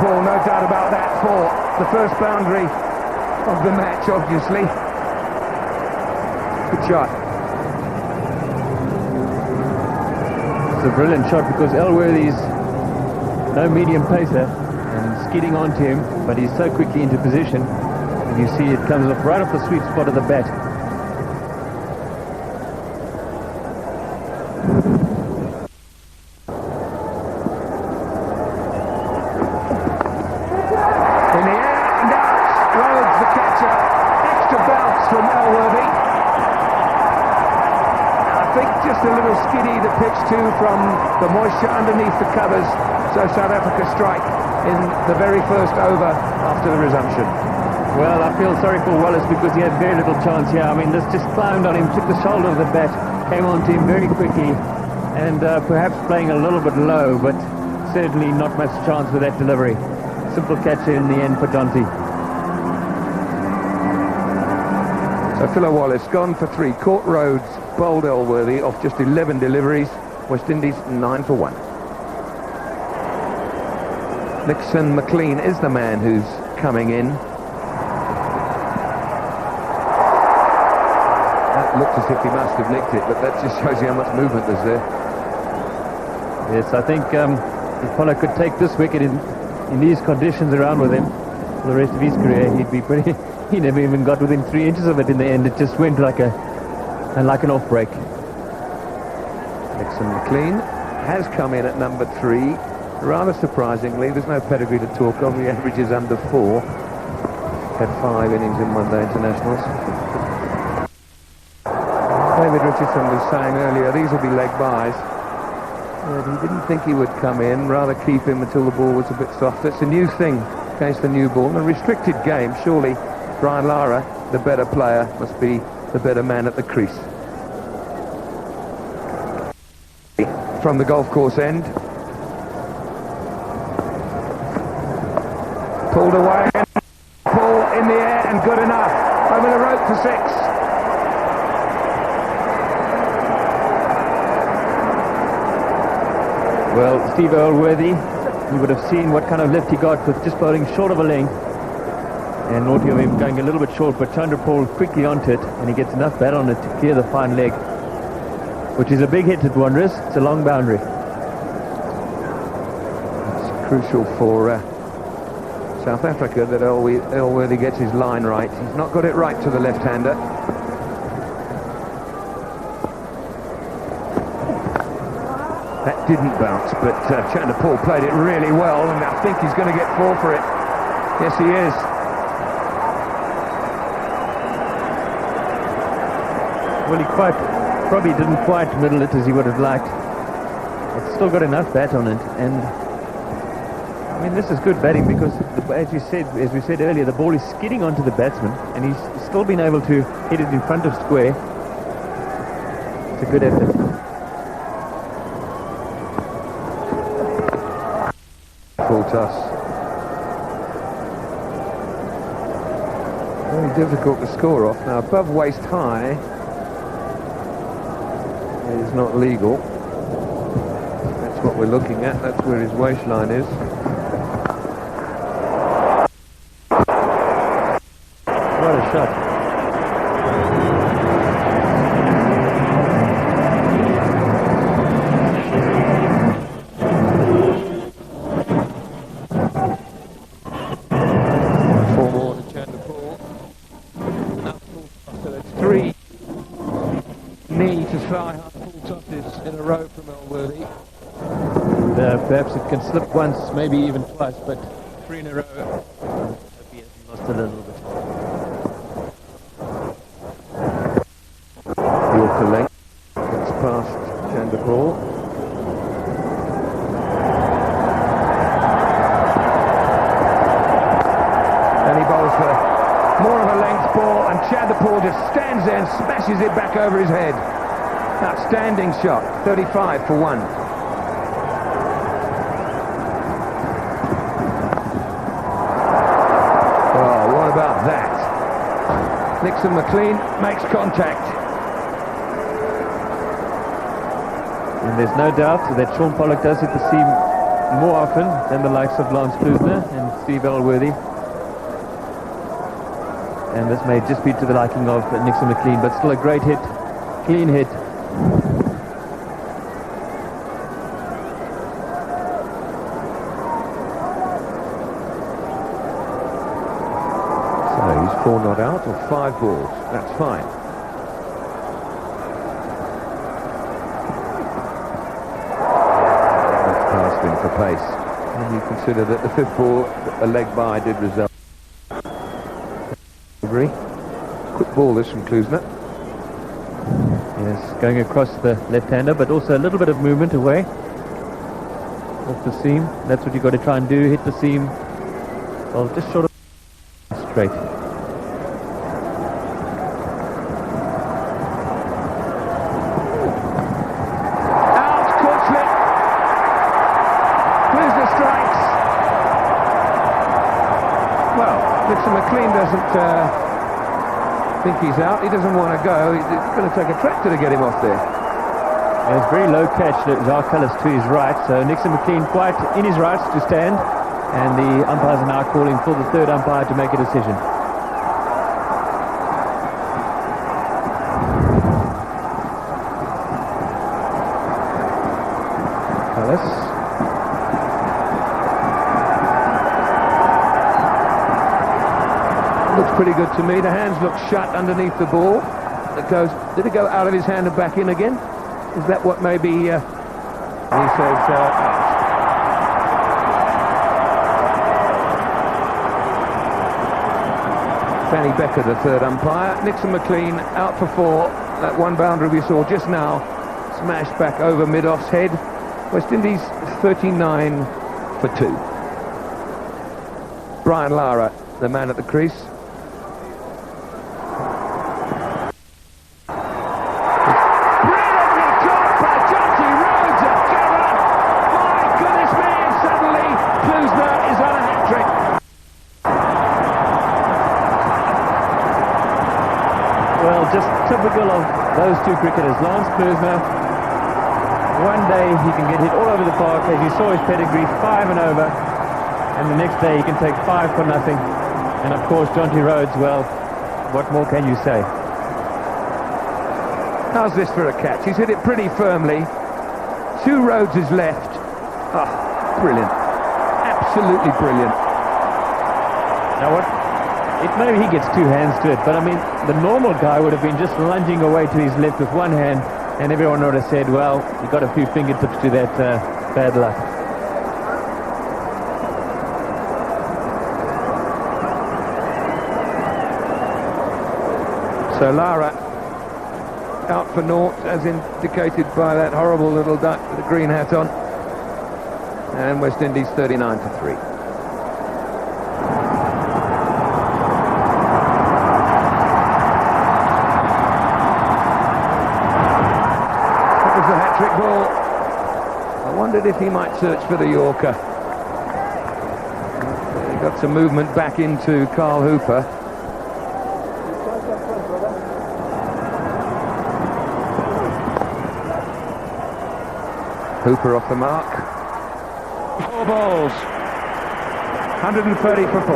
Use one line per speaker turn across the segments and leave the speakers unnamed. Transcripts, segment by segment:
Paul, no doubt about that, for the first boundary of the match, obviously. Good shot.
It's a brilliant shot because Elworthy's no medium pacer and skidding onto him, but he's so quickly into position, and you see it comes off right off the sweet spot of the bat.
In the air and out, Rhodes the catcher, extra bounce from Elworthy. I think just a little skiddy the pitch too from the moisture underneath the covers, so South Africa strike in the very first over after the resumption.
Well, I feel sorry for Wallace because he had very little chance here. I mean, this just climbed on him, took the shoulder of the bat, came onto him very quickly, and perhaps playing a little bit low, but certainly not much chance with that delivery. Simple catcher in the end for Jonty.
So Philo Wallace gone for 3, caught Rhodes, bowled Elworthy off just 11 deliveries, West Indies 9 for 1. Nixon McLean is the man who's coming in. That looked as if he must have nicked it, but that just shows you how much movement there's there.
Yes, I think if Pollard could take this wicket in these conditions around with him for the rest of his career, he'd be pretty... He never even got within 3 inches of it in the end. It just went like an off break.
Nixon McLean has come in at number 3. Rather surprisingly, there's no pedigree to talk of. The average is under 4. Had 5 innings in one-day internationals. David Richardson was saying earlier, these will be leg byes. He didn't think he would come in, rather keep him until the ball was a bit soft. It's a new thing against the new ball. In a restricted game, surely Brian Lara, the better player, must be the better man at the crease. From the golf course end. Pulled away, pull in the air and good enough. Over the rope for 6.
Well, Steve Elworthy, you would have seen what kind of lift he got with just bowling short of a length. And naughty of him going a little bit short, but Chandra Paul quickly onto it, and he gets enough bat on it to clear the fine leg, which is a big hit at Wanderers. It's a long boundary.
It's crucial for South Africa that Elworthy gets his line right. He's not got it right to the left-hander. That didn't bounce, but Chandra Paul played it really well, and I think he's going to get 4 for it. Yes, he is.
Well, he probably didn't quite middle it as he would have liked. It's still got enough bat on it, and I mean, this is good batting because, as we said earlier, the ball is skidding onto the batsman, and he's still been able to hit it in front of square. It's a good effort.
Full toss. Very difficult to score off. Now, above waist high is not legal. That's what we're looking at. That's where his waistline is.
What a shot. Perhaps it can slip once, maybe even twice, but 3 in a row. He has lost a little bit.
Yorker length. It's past Chandra Paul. And he bowls for more of a length ball, and Chandra Paul just stands there and smashes it back over his head. Outstanding shot. 35 for 1. Nixon McLean makes contact.
And there's no doubt that Shaun Pollock does hit the seam more often than the likes of Lance Klusener and Steve Elworthy. And this may just be to the liking of Nixon McLean, but still a great hit, clean hit.
So he's 4 not out or 5 balls. That's fine. That's passed in for pace. And you consider that the 5th ball, a leg by, did result. Quick ball this from Klusener.
Yes, going across the left-hander, but also a little bit of movement away off the seam. That's what you've got to try and do, hit the seam. Well, just short of straight.
Out, caught slip. Klusener strikes. Well, Nixon McLean doesn't think he's out. He doesn't want to go. He's going to take a tractor to get him off there.
It's very low catch. Jacques Kallis to his right, so Nixon McLean quite in his rights to stand, and the umpires are now calling for the 3rd umpire to make a decision.
Kallis. Looks pretty good to me. The hands look shut underneath the ball. It goes. Did it go out of his hand and back in again? Is that what maybe? He says out. Fanny Becker, the 3rd umpire. Nixon McLean out for 4. That one boundary we saw just now, smashed back over mid-off's head. West Indies 39 for 2. Brian Lara, the man at the crease.
Just typical of those two cricketers. Lance Klusener, one day he can get hit all over the park, as you saw his pedigree, 5 and over, and the next day he can take 5 for nothing. And of course Jonty Rhodes, well, what more can you say?
How's this for a catch? He's hit it pretty firmly. 2 Rhodes is left. Oh, brilliant. Absolutely brilliant.
Now what? Maybe he gets 2 hands to it, but I mean, the normal guy would have been just lunging away to his left with one hand, and everyone would have said, well, he got a few fingertips to that bad luck.
So Lara out for naught, as indicated by that horrible little duck with the green hat on, and West Indies 39 for 3. Ball. I wondered if he might search for the Yorker. He got some movement back into Carl Hooper. Hooper off the mark. 4 balls. 130 for 4.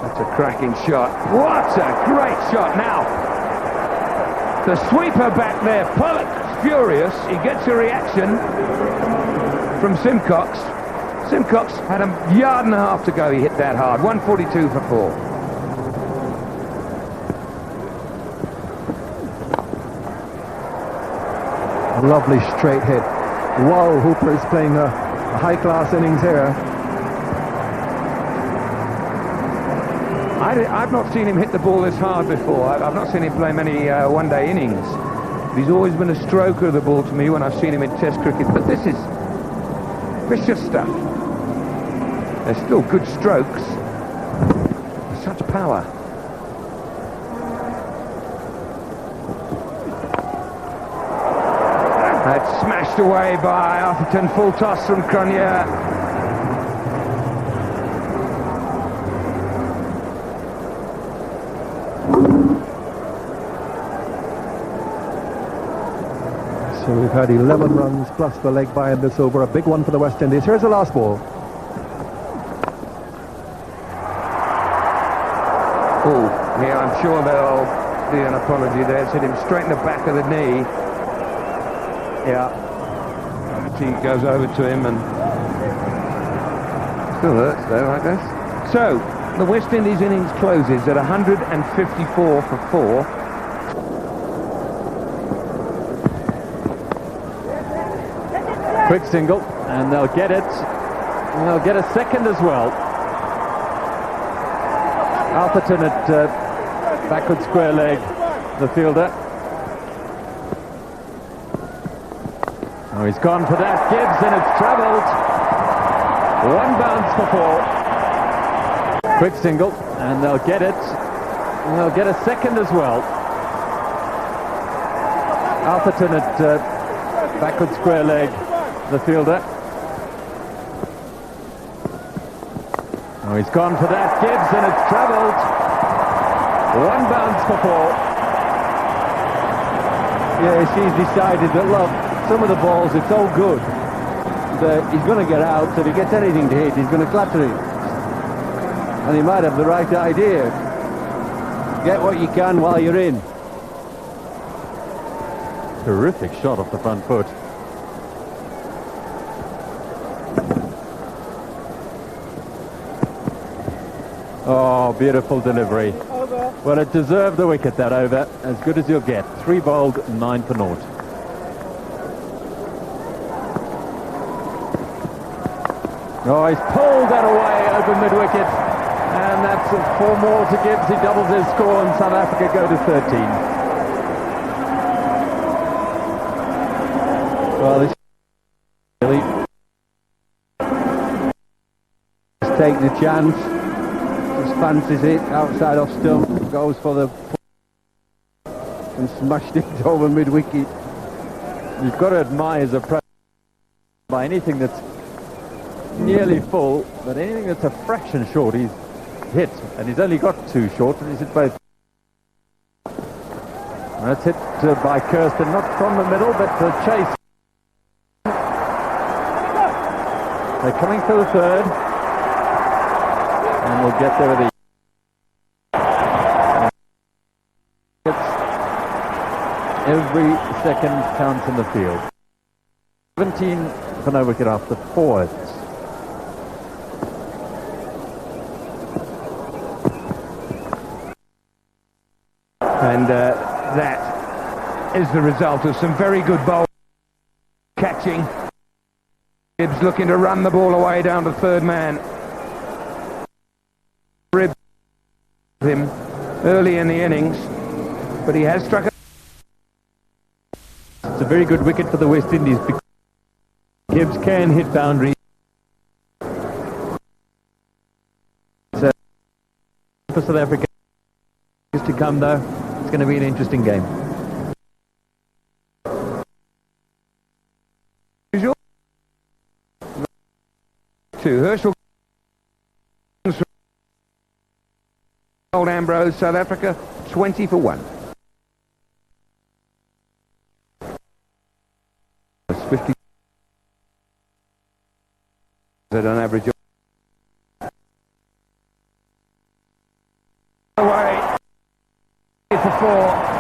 That's a cracking shot. What a great shot now. The sweeper back there, Pollock furious. He gets a reaction from Simcox. Simcox had a 1.5 yards to go. He hit that hard. 142 for 4.
A lovely straight hit. Wow, Hooper is playing a high-class innings here.
I've not seen him hit the ball this hard before. I've not seen him play many one-day innings. He's always been a stroker of the ball to me when I've seen him in Test cricket. But this is vicious stuff. They're still good strokes. Such power. That's smashed away by Atherton. Full toss from Cronje.
So we've had 11 runs plus the leg by in this over. A big one for the West Indies. Here's the last ball.
Oh, yeah, I'm sure there'll be an apology there. It's hit him straight in the back of the knee. Yeah. He goes over to him and still hurts though, I guess. So, the West Indies innings closes at 154 for 4.
Quick single, and they'll get it. And they'll get a second as well. Atherton at backward square leg, the fielder. Oh, he's gone for that. Gibbs, and it's travelled. One bounce for 4. Quick single, and they'll get it. And they'll get a second as well. Atherton at backward square leg, the fielder. Oh, he's gone for that. Gibbs, and it's travelled. One bounce for 4.
Yes, he's decided that, look, some of the balls are so good that he's going to get out, so if he gets anything to hit, he's going to clatter it. And he might have the right idea. Get what you can while you're in.
Terrific shot off the front foot. Oh, beautiful delivery.
Over.
Well, it deserved the wicket, that over. As good as you'll get. 3 bowled, 9 for naught. Oh, he's pulled that away over mid-wicket. And that's 4 more to Gibbs. He doubles his score, and South Africa go to 13.
Well, this really just take the chance. Just fancies it outside off stump, goes for the and smashed it over mid-wicket.
You've got to admire his approach by anything that's nearly full, but anything that's a fraction short, he's hit. And he's only got 2 short, and he's hit both. And that's hit by Kirsten, not from the middle, but the chase. They're coming for the 3rd, and we'll get there with the. Every second counts in the field. 17 for no wicket after 4 hits.
And that is the result of some very good bowling, catching. Gibbs looking to run the ball away down to 3rd man. Rib him early in the innings, but he has struck.
It's a very good wicket for the West Indies because Gibbs can hit boundaries. So for South Africa is to come, though. It's going to be an interesting game.
To Herschel, Old Ambrose, South Africa, 20 for 1. 50 on average. Away for 4.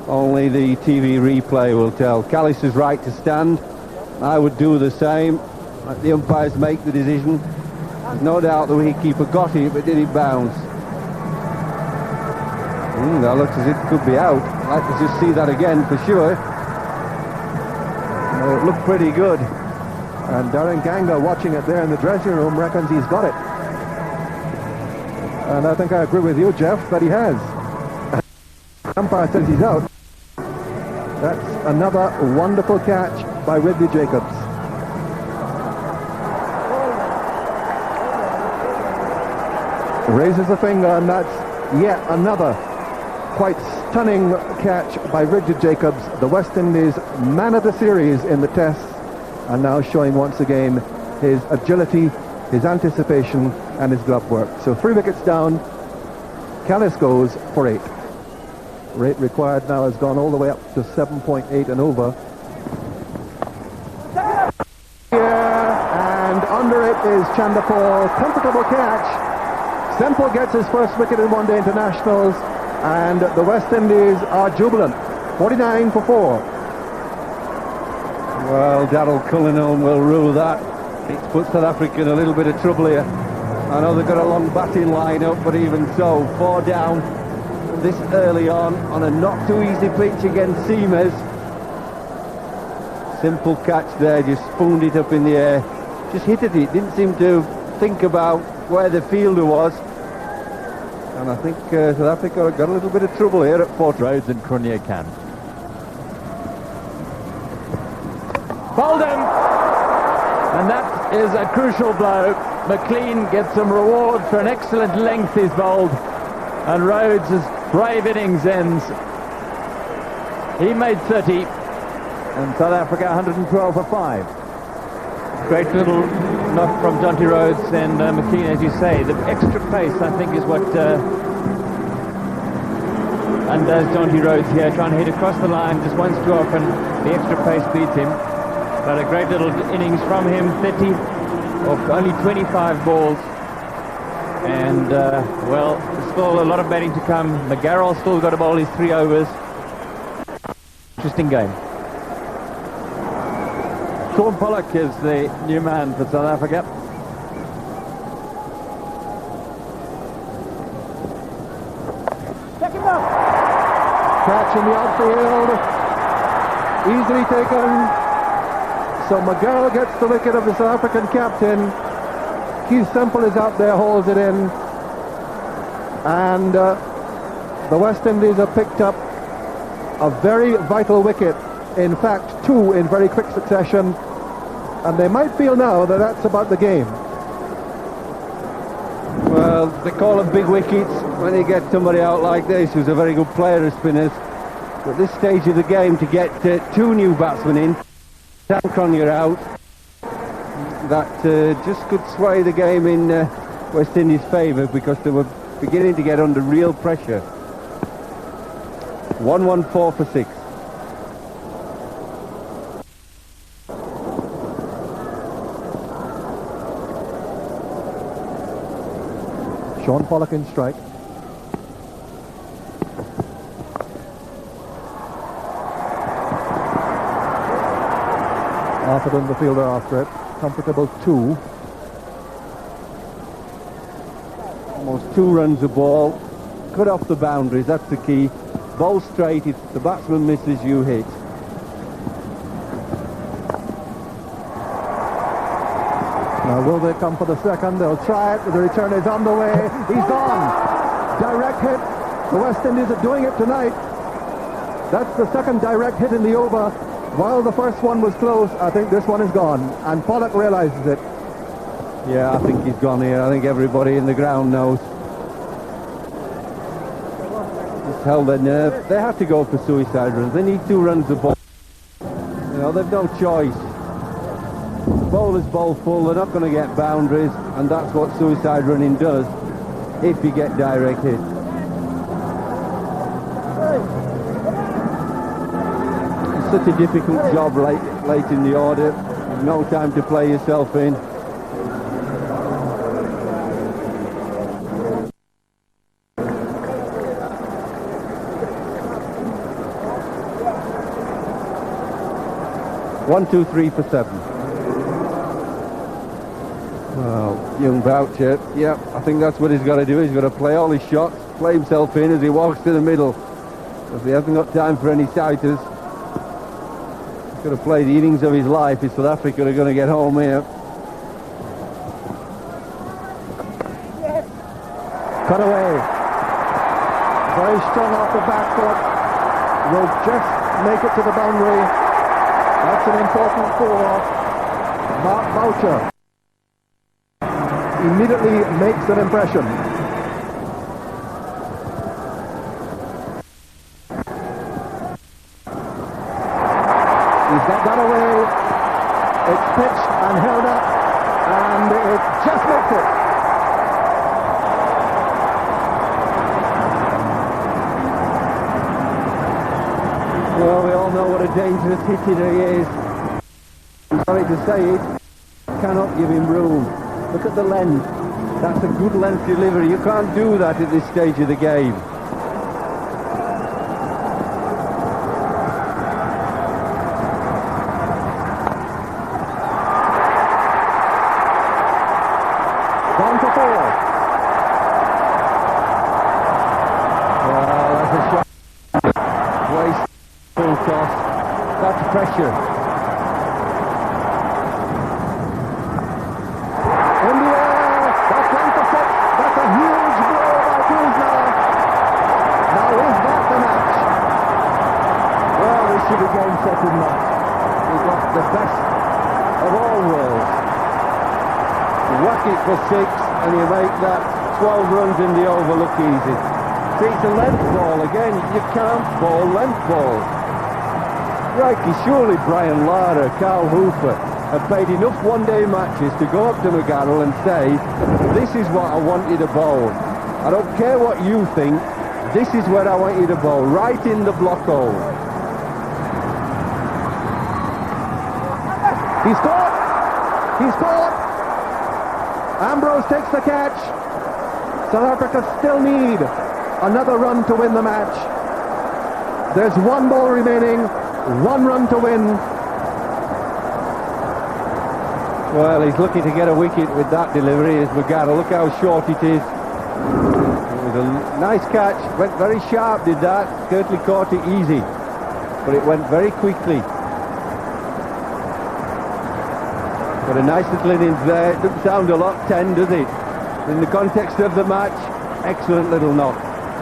Only the TV replay will tell. Callis is right to stand. I would do the same. Let the umpires make the decision. There's no doubt the wicketkeeper got it, but did it bounce? That looks as if it could be out. I'd like to just see that again for sure.
It looked pretty good. And Darren Ganga, watching it there in the dressing room, reckons he's got it. And I think I agree with you, Jeff, that he has. Umpire says he's out. That's another wonderful catch by Ridley Jacobs. Raises a finger, and that's yet another quite stunning catch by Ridley Jacobs, the West Indies man of the series in the tests, and now showing once again his agility, his anticipation, and his glove work. So 3 wickets down. Callis goes for 8. Rate required now has gone all the way up to 7.8 and over. And under it is Chanderpaul. Comfortable catch. Semple gets his first wicket in one-day internationals, and the West Indies are jubilant. 49 for 4.
Well, Daryl Cullinane will rule that. It's put South Africa in a little bit of trouble here. I know they've got a long batting line-up, but even so, 4 down this early on a not too easy pitch against Seamers. Simple catch there, just spooned it up in the air. Just hit it, didn't seem to think about where the fielder was. And I think South Africa got a little bit of trouble here at Port
Rhodes and Cronje can. Bowled him! And that is a crucial blow. McLean gets some reward for an excellent length he's bowled. And Rhodes' brave innings ends. He made 30. And South Africa 112 for 5. Great little knock from Jonty Rhodes and McLean, as you say. The extra pace, I think, is what undoes Jonty Rhodes here, trying to hit across the line just once too often. The extra pace beats him. But a great little innings from him, 30 of only 25 balls. And, well, still a lot of batting to come. McGarrell still got to bowl his 3 overs. Interesting game. Sean Pollock is the new man for South Africa.
Catch in the outfield. Easily taken. So McGarrell gets the wicket of the South African captain. Keith Semple is out there, holds it in. And the West Indies have picked up a very vital wicket. In fact, 2 in very quick succession. And they might feel now that that's about the game.
Well, they call them big wickets when you get somebody out like this who's a very good player of spinners. But at this stage of the game, to get 2 new batsmen in, Sam Cronje out, that just could sway the game in West Indies' favour, because they were beginning to get under real pressure. 114 for 6.
Sean Pollock in strike. Arthur, the fielder, after it. Comfortable 2.
Almost 2 runs a ball. Cut off the boundaries, that's the key. Bowl straight, if the batsman misses, you hit.
Now will they come for the second? They'll try it. The return is on the way. He's gone. Direct hit. The West Indies are doing it tonight. That's the second direct hit in the over. While the first one was close, I think this one is gone. And Pollock realizes it.
Yeah, I think he's gone here. I think everybody in the ground knows. Just held their nerve. They have to go for suicide runs. They need 2 runs a ball. You know, they've no choice. Bowlers bowl full, they're not going to get boundaries, and that's what suicide running does if you get direct hit. It's such a difficult job late in the order. There's no time to play yourself in. 1, 2, 3 for 7. Well, young Boucher, yeah, I think that's what he's got to do. He's got to play all his shots, play himself in as he walks to the middle. Because he hasn't got time for any sighters. He's got to play the innings of his life if South Africa are going to get home here.
Cut away. Very strong off the back foot. Will just make it to the boundary. That's an important for Mark Boucher. Immediately makes an impression. He's got that away. It's pitched and held up, and it just makes it.
Well, we all know what a dangerous hitter he is. I'm sorry to say it, cannot give him room. Look at the length. That's a good length delivery. You can't do that at this stage of the game.
Down to 4.
Well, that's a shot. Waste. Full toss. That's pressure.
In the air. That's 1 for 6. That's a huge blow by Kuzma. Now is that the match?
Well, this should be game, set and match. We got the best of all worlds. Whack it for 6 and you make that 12 runs in the over look easy. See, it's a length ball again. You can't bowl length balls. Crikey, surely Brian Lara, Carl Hooper have played enough one-day matches to go up to McGarrell and say, this is what I want you to bowl. I don't care what you think, this is where I want you to bowl, right in the block hole.
He's caught. He's caught. Ambrose takes the catch. South Africa still need another run to win the match. There's 1 ball remaining, 1 run to win.
Well, he's looking to get a wicket with that delivery as McGarrell. Look how short it is. It was a nice catch, went very sharp, did that. Kirtley caught it easy, but it went very quickly. But a nice little innings there. It doesn't sound a lot 10, does it? In the context of the match, excellent little knock.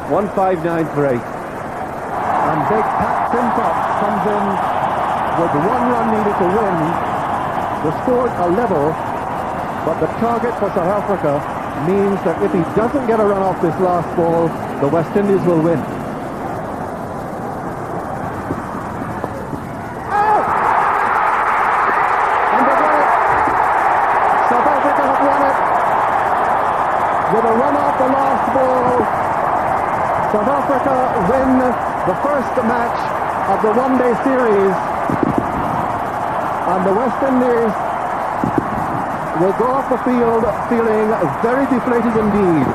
159 for 8.
And big Pat Simcox comes in with 1 run needed to win. The scores are level, but the target for South Africa means that if he doesn't get a run off this last ball, the West Indies will win. Out! And they've won it. South Africa have won it. With a run off the last ball, South Africa win the first match of the one-day series, and the West Indies will go off the field feeling very deflated indeed.